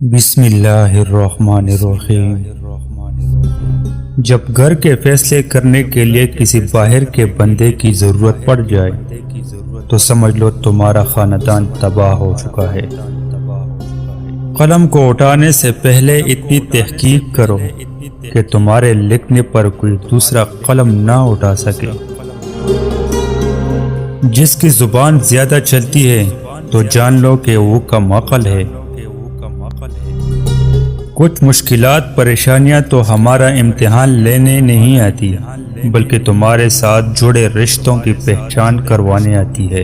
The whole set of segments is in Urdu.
بسم اللہ الرحمن الرحیم۔ جب گھر کے فیصلے کرنے کے لیے کسی باہر کے بندے کی ضرورت پڑ جائے تو سمجھ لو تمہارا خاندان تباہ ہو چکا ہے۔ قلم کو اٹھانے سے پہلے اتنی تحقیق کرو کہ تمہارے لکھنے پر کوئی دوسرا قلم نہ اٹھا سکے۔ جس کی زبان زیادہ چلتی ہے تو جان لو کہ وہ کم عقل ہے۔ کچھ مشکلات پریشانیاں تو ہمارا امتحان لینے نہیں آتی بلکہ تمہارے ساتھ جڑے رشتوں کی پہچان کروانے آتی ہے۔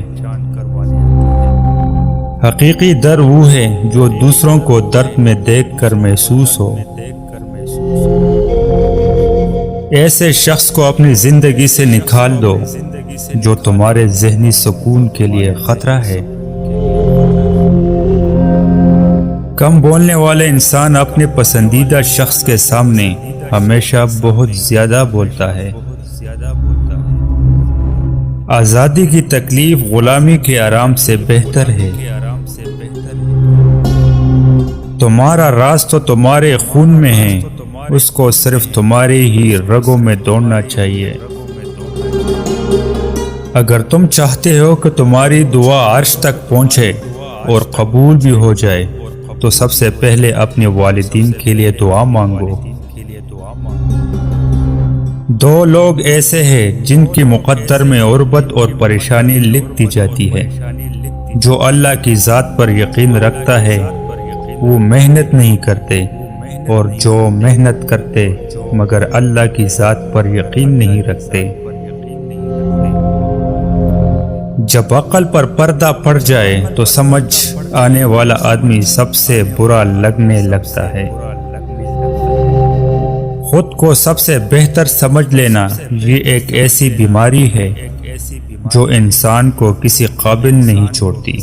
حقیقی در وہ ہے جو دوسروں کو درد میں دیکھ کر محسوس ہو۔ ایسے شخص کو اپنی زندگی سے نکال دو جو تمہارے ذہنی سکون کے لیے خطرہ ہے۔ کم بولنے والے انسان اپنے پسندیدہ شخص کے سامنے ہمیشہ بہت زیادہ بولتا ہے۔ آزادی کی تکلیف غلامی کے آرام سے بہتر ہے۔ تمہارا راز تو تمہارے خون میں ہے، اس کو صرف تمہاری ہی رگوں میں دوڑنا چاہیے۔ اگر تم چاہتے ہو کہ تمہاری دعا عرش تک پہنچے اور قبول بھی ہو جائے تو سب سے پہلے اپنے والدین کے لیے دعا مانگو۔ دو لوگ ایسے ہیں جن کی مقدر میں غربت اور پریشانی لکھ دی جاتی ہے۔ جو اللہ کی ذات پر یقین رکھتا ہے وہ محنت نہیں کرتے، اور جو محنت کرتے مگر اللہ کی ذات پر یقین نہیں رکھتے۔ جب عقل پر پردہ پڑ جائے تو سمجھ آنے والا آدمی سب سے برا لگنے لگتا ہے۔ خود کو سب سے بہتر سمجھ لینا یہ ایک ایسی بیماری ہے جو انسان کو کسی قابل نہیں چھوڑتی۔